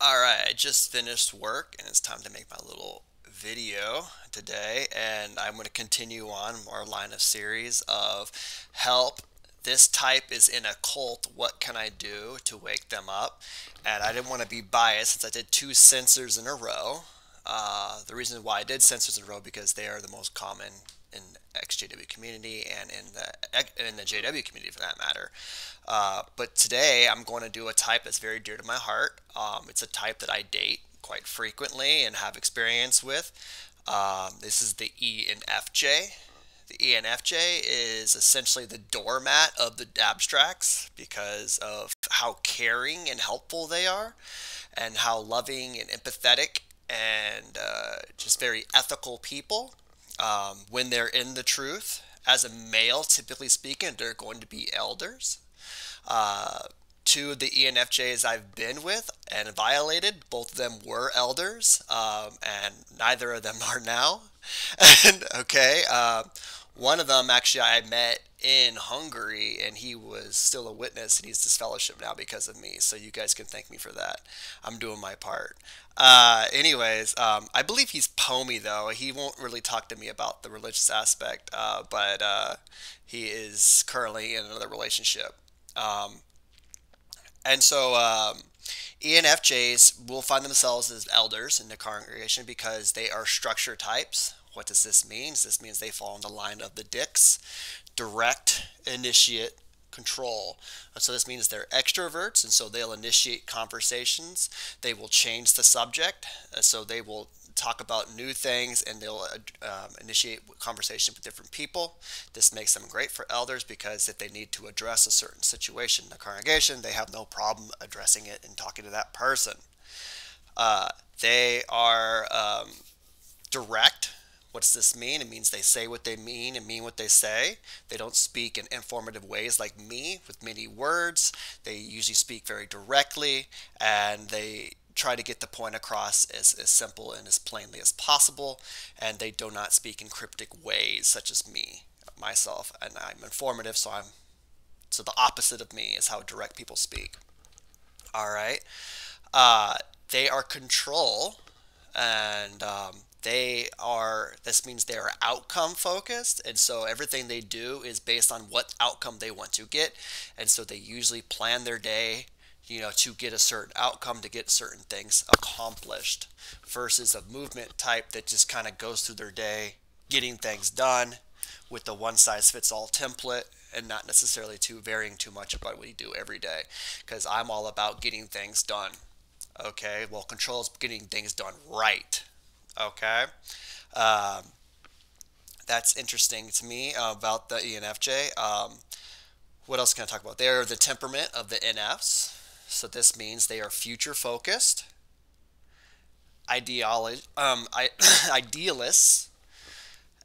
Alright, I just finished work and it's time to make my little video today, and I'm going to continue on our line of series of help. This type is in a cult. What can I do to wake them up? And I didn't want to be biased since I did two censors in a row. The reason why I did censors in a row because they are the most common in XJW community and in the JW community for that matter. But today I'm going to do a type that's very dear to my heart. It's a type that I date quite frequently and have experience with. This is the enfj. The enfj is essentially the doormat of the abstracts because of how caring and helpful they are, and how loving and empathetic and just very ethical people. When they're in the truth, as a male, typically speaking, they're going to be elders. Uh, Two of the ENFJs I've been with and violated, both of them were elders, and neither of them are now. And okay, one of them actually I met in Hungary, and he was still a witness, and he's disfellowshipped now because of me. So you guys can thank me for that. I'm doing my part. I believe he's Pomy though. He won't really talk to me about the religious aspect, but he is currently in another relationship. Um, and so ENFJs will find themselves as elders in the congregation because they are structure types. What does this mean? This means they fall in the line of the dicks, direct, initiate, control. So this means they're extroverts, and so they'll initiate conversations. They will change the subject, so they will talk about new things, and they'll initiate conversation with different people. This makes them great for elders because if they need to address a certain situation in the congregation, they have no problem addressing it and talking to that person. Uh, they are direct. What does this mean? It means they say what they mean and mean what they say. They don't speak in informative ways like me with many words. They usually speak very directly, and they try to get the point across as simple and as plainly as possible. And they do not speak in cryptic ways such as me, myself, and I'm informative, so the opposite of me is how direct people speak. All right. Uh, they are control, and this means they are outcome focused, and so everything they do is based on what outcome they want to get, and so they usually plan their day, to get a certain outcome, to get certain things accomplished, versus a movement type that just kind of goes through their day getting things done with the one size fits all template, and not necessarily too varying too much about what you do every day, because I'm all about getting things done. Okay, well, control is getting things done right. Okay, um, that's interesting to me about the ENFJ. What else can I talk about? They're the temperament of the NFs. So this means they are future focused, idealists,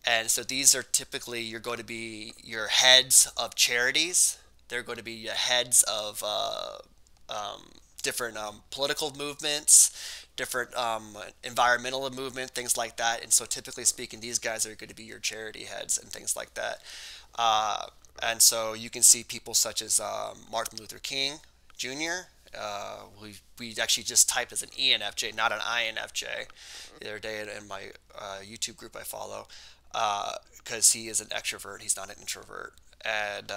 and so these are typically, you're going to be your heads of charities. They're going to be your heads of different political movements, different environmental movement, things like that. And so typically speaking, these guys are going to be your charity heads and things like that. Uh, and so you can see people such as Martin Luther King Jr. We actually just typed as an ENFJ, not an INFJ, the other day in my YouTube group I follow, because he is an extrovert. He's not an introvert. And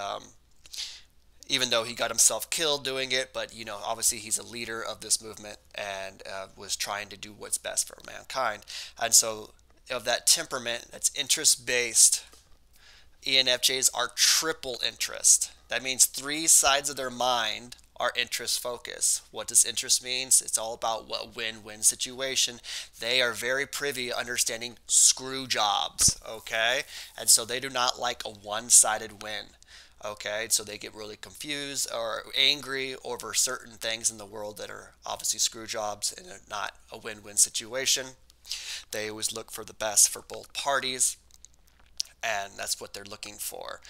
even though he got himself killed doing it, but obviously he's a leader of this movement, and was trying to do what's best for mankind. And so, of that temperament that's interest based, ENFJs are triple interest. That means three sides of their mind are interest focused. What does interest means? It's all about what win-win situation. They are very privy to understanding screw jobs, okay? And so they do not like a one-sided win. Okay, so they get really confused or angry over certain things in the world that are obviously screw jobs and are not a win-win situation. They always look for the best for both parties, and that's what they're looking for.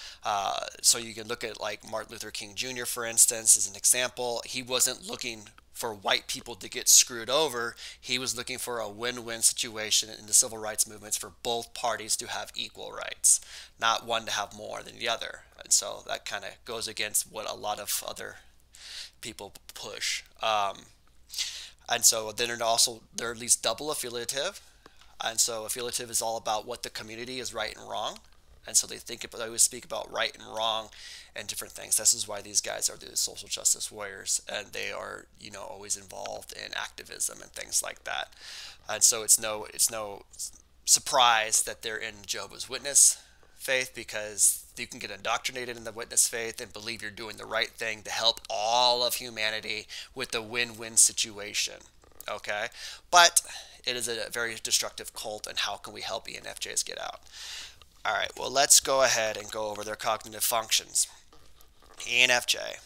So you can look at like Martin Luther King Jr., for instance, as an example. He wasn't looking for white people to get screwed over. He was looking for a win-win situation in the civil rights movements for both parties to have equal rights, not one to have more than the other. And so that kind of goes against what a lot of other people push. And so then they're at least double affiliative. And so affiliative is all about what the community is right and wrong. And so they always speak about right and wrong and different things. This is why these guys are the social justice warriors, and they are, always involved in activism and things like that. And so it's no surprise that they're in Jehovah's Witness faith, because you can get indoctrinated in the witness faith and believe you're doing the right thing to help all of humanity with the win-win situation. Okay, but it is a very destructive cult, and how can we help ENFJs get out? All right, well, let's go ahead and go over their cognitive functions. ENFJ,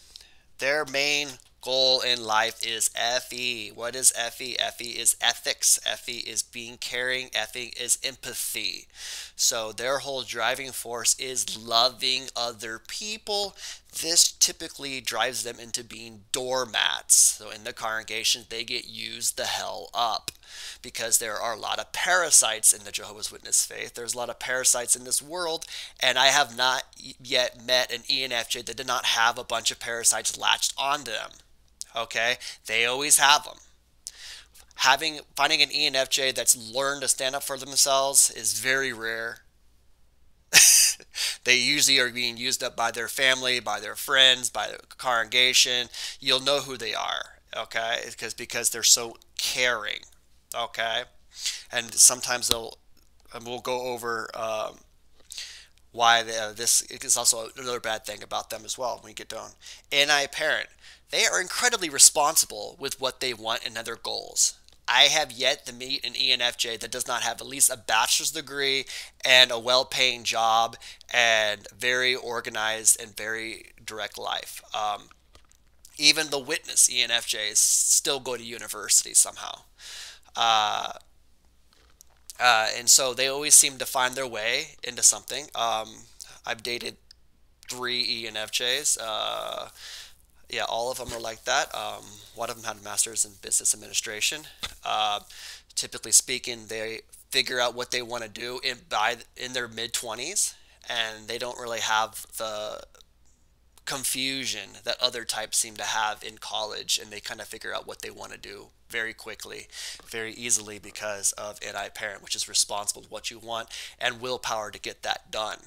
their main goal in life is FE. What is FE? FE is ethics. FE is being caring. FE is empathy. So their whole driving force is loving other people. This typically drives them into being doormats. So in the congregation, they get used the hell up, because there are a lot of parasites in the Jehovah's Witness faith. There's a lot of parasites in this world, and I have not yet met an ENFJ that did not have a bunch of parasites latched onto them. Okay, they always have them. Finding an ENFJ that's learned to stand up for themselves is very rare. They usually are being used up by their family, by their friends, by the congregation. You'll know who they are, okay, because they're so caring, okay. And sometimes we'll go over why this is also another bad thing about them as well when we get done. NI parent, they are incredibly responsible with what they want and their goals. I have yet to meet an ENFJ that does not have at least a bachelor's degree and a well-paying job and very organized and very direct life. Even the witness ENFJs still go to university somehow. And so they always seem to find their way into something. I've dated 3 ENFJs. Yeah, all of them are like that. One of them had a master's in business administration. Typically speaking, they figure out what they want to do in their mid-20s, and they don't really have the confusion that other types seem to have in college, and they kind of figure out what they want to do very quickly, very easily, because of NI parent, which is responsible for what you want and willpower to get that done.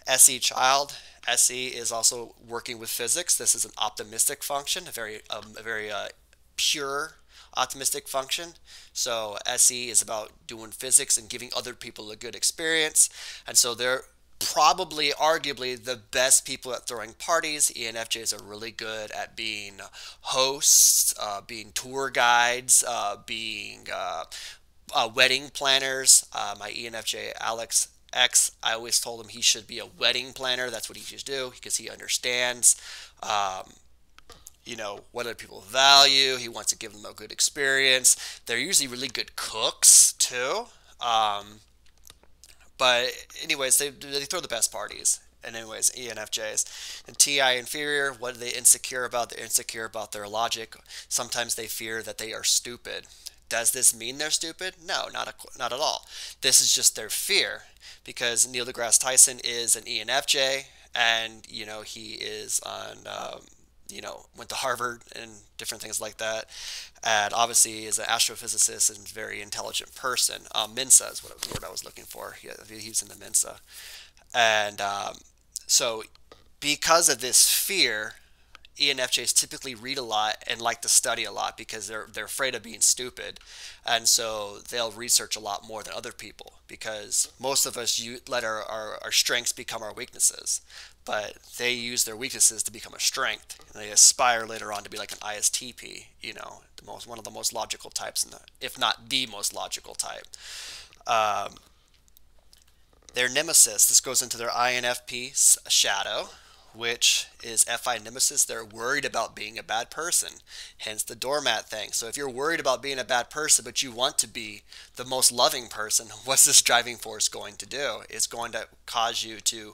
SE child. SE is also working with physics. This is an optimistic function, a very pure optimistic function. So SE is about doing physics and giving other people a good experience. And so they're probably, arguably, the best people at throwing parties. ENFJs are really good at being hosts, being tour guides, being wedding planners. My ENFJ, Alex X, I always told him he should be a wedding planner. That's what he should do, because he understands, what other people value. He wants to give them a good experience. They're usually really good cooks too. But anyways, they throw the best parties. And anyways, ENFJs. And TI inferior, what are they insecure about? They're insecure about their logic. Sometimes they fear that they are stupid. Does this mean they're stupid? No, not at all. This is just their fear, because Neil deGrasse Tyson is an ENFJ, and he is on went to Harvard and different things like that, and obviously is an astrophysicist and very intelligent person. Mensa is what the word I was looking for. He's in the Mensa, and so because of this fear, ENFJs typically read a lot and like to study a lot, because they're afraid of being stupid, and so they'll research a lot more than other people, because most of us let our strengths become our weaknesses, but they use their weaknesses to become a strength, and they aspire later on to be like an ISTP, one of the most logical types, if not the most logical type. Their nemesis, this goes into their INFP shadow, which is FI nemesis. They're worried about being a bad person, hence the doormat thing. So if you're worried about being a bad person, but you want to be the most loving person, what's this driving force going to do? It's going to cause you to,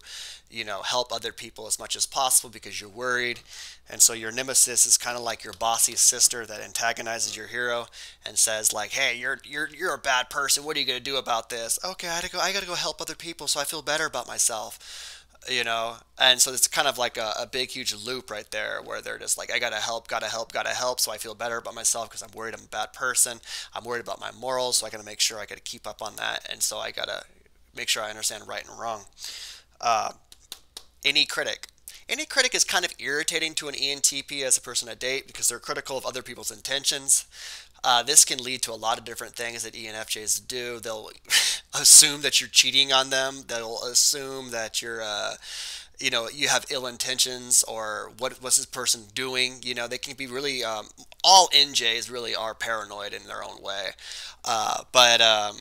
help other people as much as possible, because you're worried. And so your nemesis is kind of like your bossy sister that antagonizes your hero and says like, hey, you're a bad person. What are you going to do about this? Okay, I gotta go help other people so I feel better about myself. And so it's kind of like a big huge loop right there where they're just like, I gotta help, gotta help, gotta help, so I feel better about myself because I'm worried I'm a bad person. I'm worried about my morals, so I gotta make sure I gotta keep up on that, and so I gotta make sure I understand right and wrong. uh, any critic any critic is kind of irritating to an ENTP as a person to date because they're critical of other people's intentions. This can lead to a lot of different things that ENFJs do. They'll assume that you're cheating on them. They'll assume that you have ill intentions, or what's this person doing. They can be really, all NJs really are paranoid in their own way. But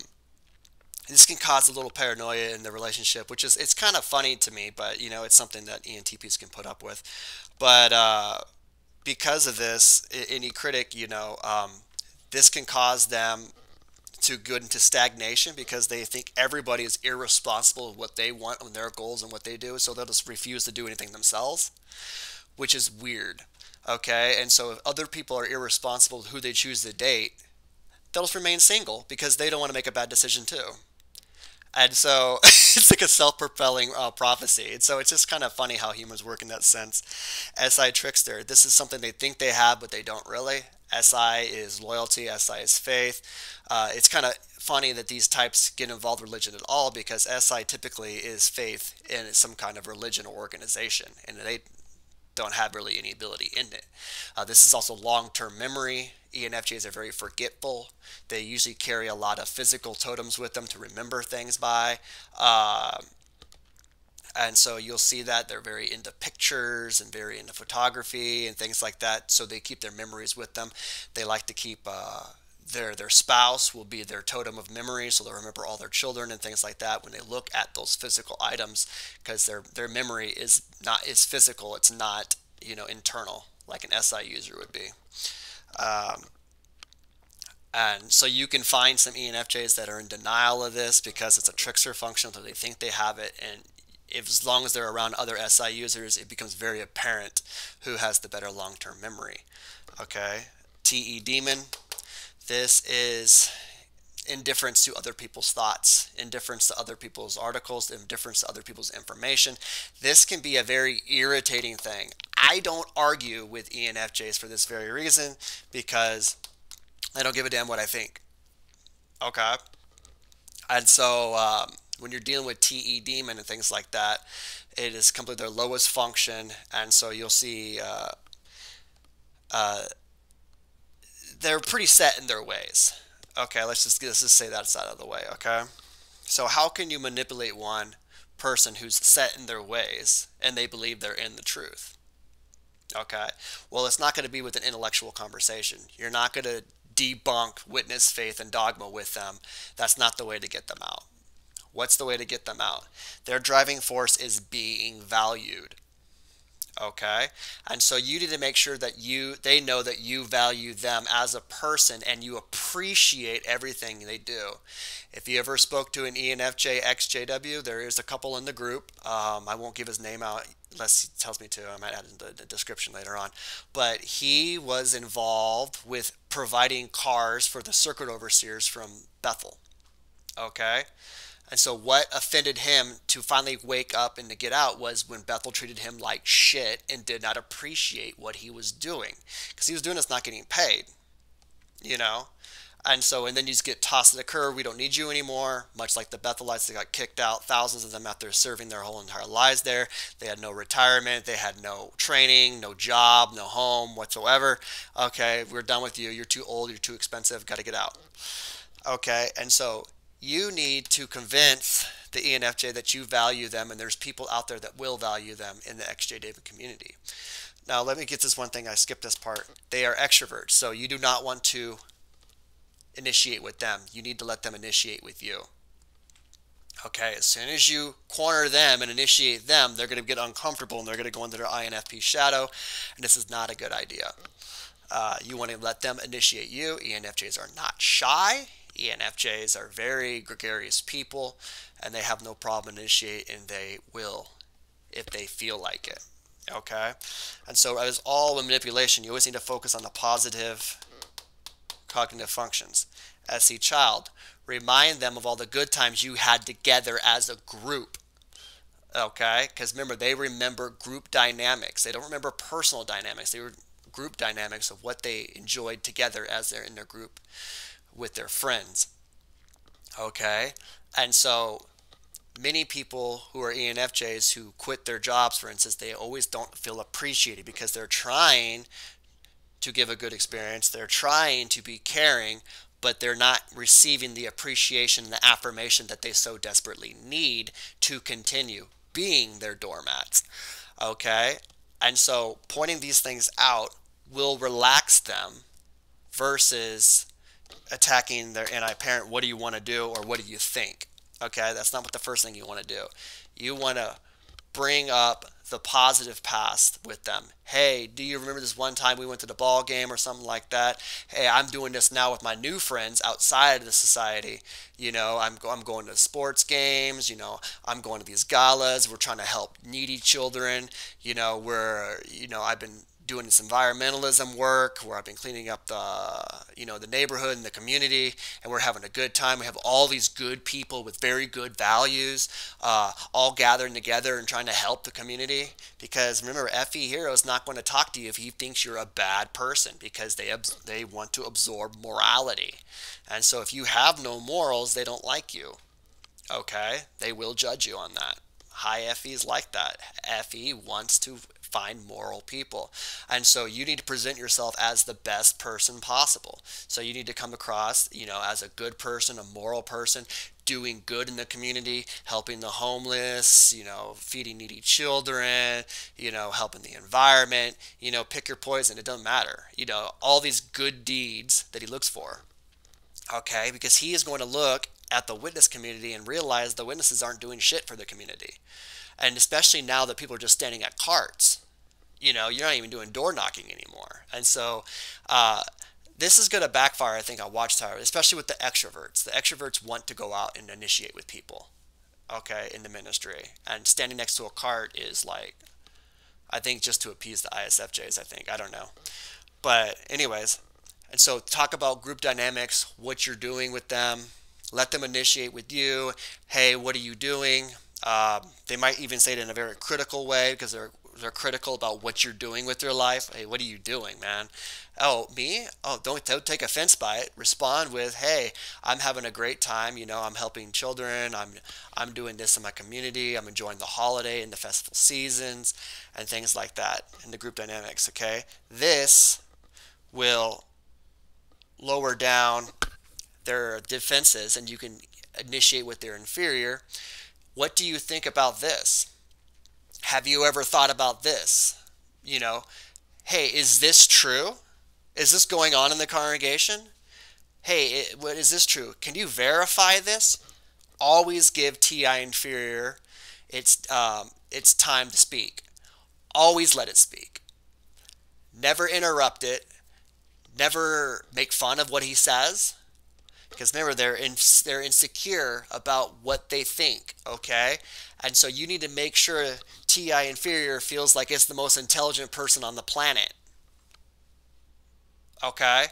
this can cause a little paranoia in the relationship, which is, it's kind of funny to me, but it's something that ENTPs can put up with. But because of this, any critic, this can cause them to go into stagnation because they think everybody is irresponsible of what they want and their goals and what they do, so they'll just refuse to do anything themselves, which is weird. Okay, and so if other people are irresponsible with who they choose to date, they'll just remain single because they don't want to make a bad decision too. And so it's like a self-propelling prophecy. And so it's just kind of funny how humans work in that sense. SI trickster. This is something they think they have, but they don't really. SI is loyalty. SI is faith. It's kind of funny that these types get involved in religion at all because SI typically is faith in some kind of religion or organization, and they don't have really any ability in it. This is also long-term memory. ENFJs are very forgetful. They usually carry a lot of physical totems with them to remember things by. And so you'll see that they're very into pictures and very into photography and things like that. So they keep their memories with them. They like to keep their spouse will be their totem of memory, so they'll remember all their children and things like that when they look at those physical items, because their memory is physical. It's not internal like an SI user would be. Um, and so you can find some ENFJs that are in denial of this because it's a trickster function, so they think they have it, and as long as they're around other SI users, it becomes very apparent who has the better long-term memory. Okay, TE demon. This is indifference to other people's thoughts, indifference to other people's articles, indifference to other people's information. This can be a very irritating thing. I don't argue with ENFJs for this very reason, because I don't give a damn what I think. Okay? And so when you're dealing with TE demon and things like that, it is completely their lowest function, and so you'll see uh, they're pretty set in their ways. Okay, let's just say that's out of the way. Okay, so how can you manipulate one person who's set in their ways and they believe they're in the truth? Okay, well, it's not going to be with an intellectual conversation. You're not going to debunk witness, faith, and dogma with them. That's not the way to get them out. What's the way to get them out? Their driving force is being valued. Okay, and so you need to make sure that they know that you value them as a person and you appreciate everything they do. If you ever spoke to an ENFJ XJW, there is a couple in the group. I won't give his name out unless he tells me to. I might add it in the description later on. But he was involved with providing cars for the circuit overseers from Bethel. Okay. And so what offended him to finally wake up and to get out was when Bethel treated him like shit and did not appreciate what he was doing. Because he was doing this not getting paid, you know? And so, and then you just get tossed to the curb. We don't need you anymore. Much like the Bethelites, they got kicked out. Thousands of them out there serving their whole entire lives there. They had no retirement. They had no training, no job, no home whatsoever. Okay, we're done with you. You're too old. You're too expensive. Got to get out. Okay, and so you need to convince the ENFJ that you value them, and there's people out there that will value them in the XJ David community. Now, let me get this one thing. I skipped this part. They are extroverts, so you do not want to initiate with them. You need to let them initiate with you. Okay, as soon as you corner them and initiate them, they're going to get uncomfortable and they're going to go into their INFP shadow, and this is not a good idea. You want to let them initiate you. ENFJs are not shy. ENFJs are very gregarious people, and they have no problem initiating, and they will if they feel like it. Okay? And so as all manipulation, you always need to focus on the positive cognitive functions. SE child, remind them of all the good times you had together as a group. Okay, because remember, they remember group dynamics. They don't remember personal dynamics. They were group dynamics of what they enjoyed together as they're in their group with their friends. Okay, and so many people who are ENFJs who quit their jobs, for instance, they always don't feel appreciated because they're trying to give a good experience. They're trying to be caring, but they're not receiving the appreciation and the affirmation that they so desperately need to continue being their doormats. Okay? And so pointing these things out will relax them versus attacking their anti-parent. What do you want to do, or what do you think? Okay? That's not what the first thing you want to do. You want to bring up the positive past with them. Hey, do you remember this one time we went to the ball game or something like that? Hey, I'm doing this now with my new friends outside of the society. I'm going to sports games. I'm going to these galas. We're trying to help needy children. I've been doing this environmentalism work where I've been cleaning up the neighborhood and the community, and we're having a good time. We have all these good people with very good values, all gathering together and trying to help the community. Because remember, FE Hero is not going to talk to you if he thinks you're a bad person, because they want to absorb morality. And so if you have no morals, they don't like you. Okay? They will judge you on that. High FE is like that. FE wants to find moral people. And so you need to present yourself as the best person possible. So you need to come across, as a good person, a moral person, doing good in the community, helping the homeless, feeding needy children, helping the environment, pick your poison. It doesn't matter. All these good deeds that he looks for. Okay? Because he is going to look at the witness community and realize the witnesses aren't doing shit for the community. And especially now that people are just standing at carts, you're not even doing door knocking anymore. And so this is going to backfire, I think, on Watchtower, especially with the extroverts. The extroverts want to go out and initiate with people, okay, in the ministry. And standing next to a cart is like, I think, just to appease the ISFJs, I think. I don't know. But anyways, and so talk about group dynamics, what you're doing with them. Let them initiate with you. Hey, what are you doing? They might even say it in a very critical way, because they're critical about what you're doing with your life. Hey, what are you doing, man? Oh, me? Oh, don't take offense by it. Respond with, hey, I'm having a great time. I'm helping children. I'm doing this in my community. I'm enjoying the holiday and the festival seasons and things like that in the group dynamics. Okay, this will lower down their defenses, and you can initiate with their inferior. What do you think about this? Have you ever thought about this? Hey, is this true? Is this going on in the congregation? Hey, what is this true? Can you verify this? Always give TI inferior its time to speak. Always let it speak. Never interrupt it. Never make fun of what he says. Because remember, they're insecure about what they think, okay? And so you need to make sure TI inferior feels like it's the most intelligent person on the planet, okay?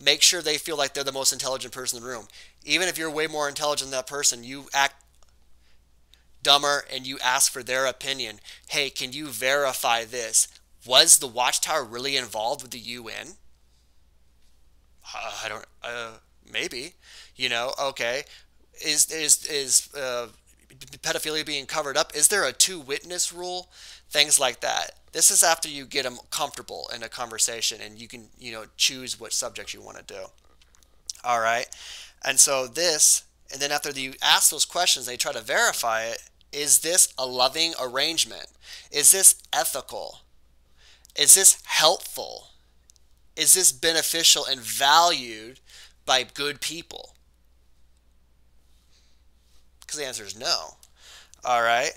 Make sure they feel like they're the most intelligent person in the room. Even if you're way more intelligent than that person, you act dumber and you ask for their opinion. Hey, can you verify this? Was the Watchtower really involved with the UN? I don't... maybe, okay. Is pedophilia being covered up? Is there a two-witness rule? Things like that. This is after you get them comfortable in a conversation, and you can, choose what subjects you want to do. All right. And so this, and then after you ask those questions, they try to verify it. Is this a loving arrangement? Is this ethical? Is this helpful? Is this beneficial and valued by good people? Because the answer is no. All right.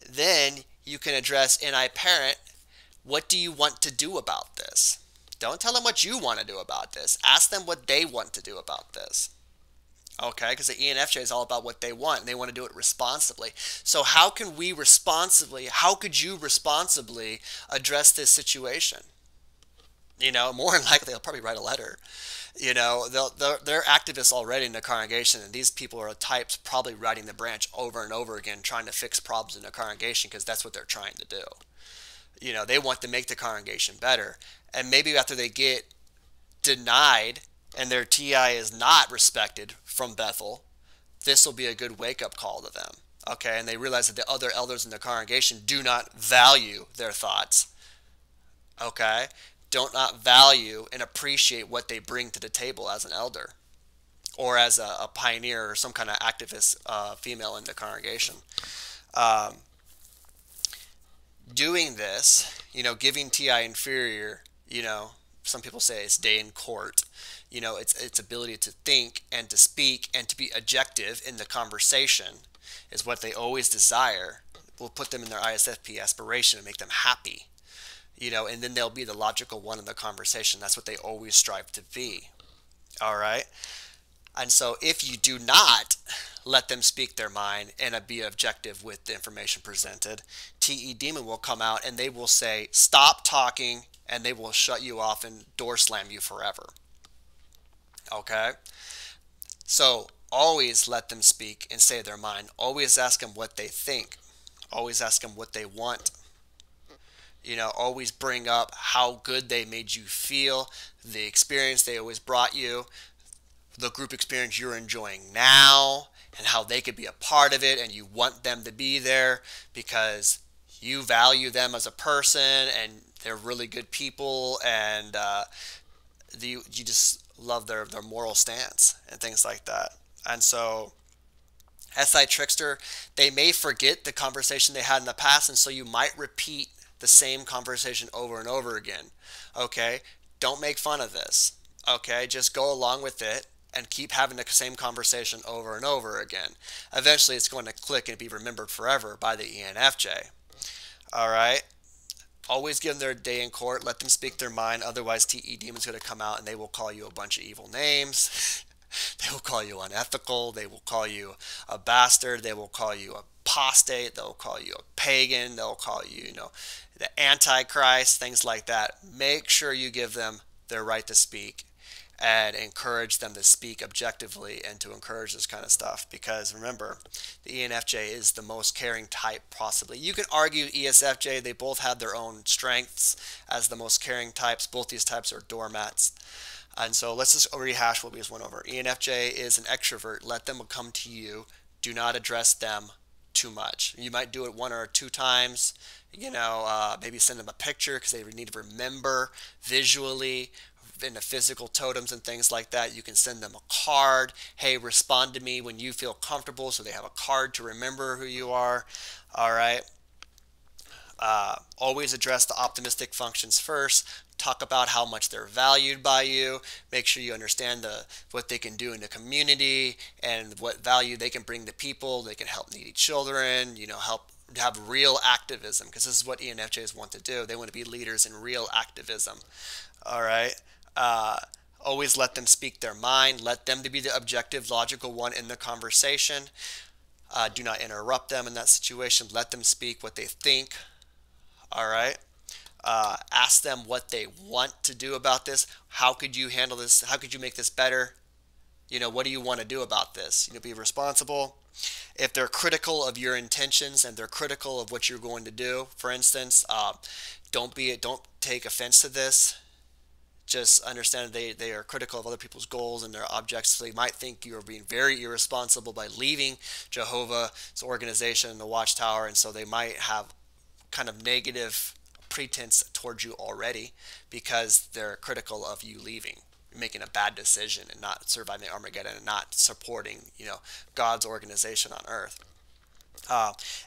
Then you can address anti-parent. What do you want to do about this? Don't tell them what you want to do about this. Ask them what they want to do about this. Okay, because the ENFJ is all about what they want, and they want to do it responsibly. So how could you responsibly address this situation? More than likely they'll probably write a letter. They're activists already in the congregation, and these people are types probably writing the branch over and over again, trying to fix problems in the congregation because that's what they're trying to do. They want to make the congregation better. And maybe after they get denied and their TI is not respected from Bethel, this will be a good wake-up call to them. Okay, and they realize that the other elders in the congregation do not value their thoughts. Okay, do not value and appreciate what they bring to the table as an elder or as a pioneer or some kind of activist female in the congregation. Um, Doing this, giving TI inferior, some people say it's day in court. Its ability to think and to speak and to be objective in the conversation is what they always desire. Will put them in their ISFP aspiration and make them happy. And then they'll be the logical one in the conversation. That's what they always strive to be. All right. And so if you do not let them speak their mind and be objective with the information presented, TE Demon will come out and they will say, stop talking, and they will shut you off and door slam you forever. Okay? So always let them speak and say their mind. Always ask them what they think. Always ask them what they want. Always bring up how good they made you feel, the experience they always brought you, the group experience you're enjoying now, and how they could be a part of it, and you want them to be there because you value them as a person, and they're really good people, and you just love their moral stance and things like that. And so SI Trickster, they may forget the conversation they had in the past, and so you might repeat the same conversation over and over again. Okay? Don't make fun of this. Okay? Just go along with it and keep having the same conversation over and over again. Eventually, it's going to click and be remembered forever by the ENFJ. All right? Always give them their day in court. Let them speak their mind. Otherwise, TE Demon's going to come out and they will call you a bunch of evil names. They will call you unethical. They will call you a bastard. They will call you apostate. They'll call you a pagan. They'll call you, the Antichrist, things like that. Make sure you give them their right to speak and encourage them to speak objectively and to encourage this kind of stuff. Because remember, the ENFJ is the most caring type possibly. You can argue ESFJ, they both have their own strengths as the most caring types. Both these types are doormats. And so let's just rehash what we just went over. ENFJ is an extrovert. Let them come to you. Do not address them too much. You might do it one or two times. Maybe send them a picture because they need to remember visually in the physical totems and things like that. You can send them a card. Hey, respond to me when you feel comfortable, so they have a card to remember who you are. All right. Always address the optimistic functions first. Talk about how much they're valued by you. Make sure you understand what they can do in the community and what value they can bring to people. They can help needy children, help have real activism, because this is what ENFJs want to do. They want to be leaders in real activism. All right. Always let them speak their mind. Let them to be the objective, logical one in the conversation. Do not interrupt them in that situation. Let them speak what they think. All right. Ask them what they want to do about this. How could you handle this? How could you make this better? What do you want to do about this? Be responsible. If they're critical of your intentions and they're critical of what you're going to do, for instance, don't take offense to this. Just understand they are critical of other people's goals and their objects. So they might think you're being very irresponsible by leaving Jehovah's organization, the Watchtower, and so they might have kind of negative pretense towards you already because they're critical of you leaving, making a bad decision and not surviving Armageddon and not supporting, God's organization on earth.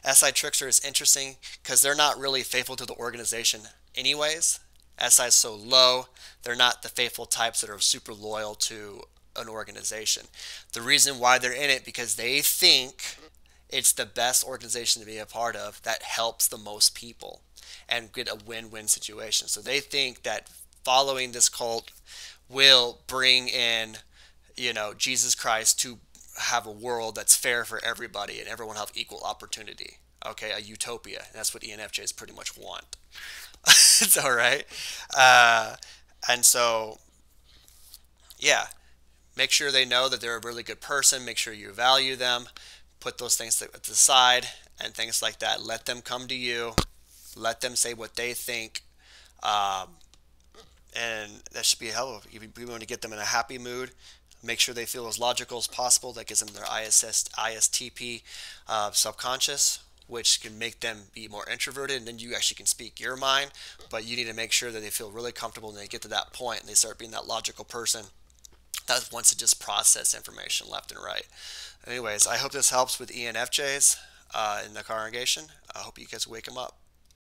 SI Trickster is interesting because they're not really faithful to the organization anyways. SI is so low, they're not the faithful types that are super loyal to an organization. The reason why they're in it because they think it's the best organization to be a part of that helps the most people and get a win-win situation. So they think that following this cult will bring in, Jesus Christ to have a world that's fair for everybody and everyone have equal opportunity. Okay, a utopia. And that's what ENFJs pretty much want. It's all right. And so, yeah, make sure they know that they're a really good person. Make sure you value them. Put those things to the side and things like that. Let them come to you. Let them say what they think. Um, and that should be helpful. If you want to get them in a happy mood, make sure they feel as logical as possible. That gives them their ISTP subconscious, which can make them be more introverted, and then you actually can speak your mind. But you need to make sure that they feel really comfortable when they get to that point and they start being that logical person that wants to just process information left and right. Anyways, I hope this helps with ENFJs in the congregation. I hope you guys wake them up.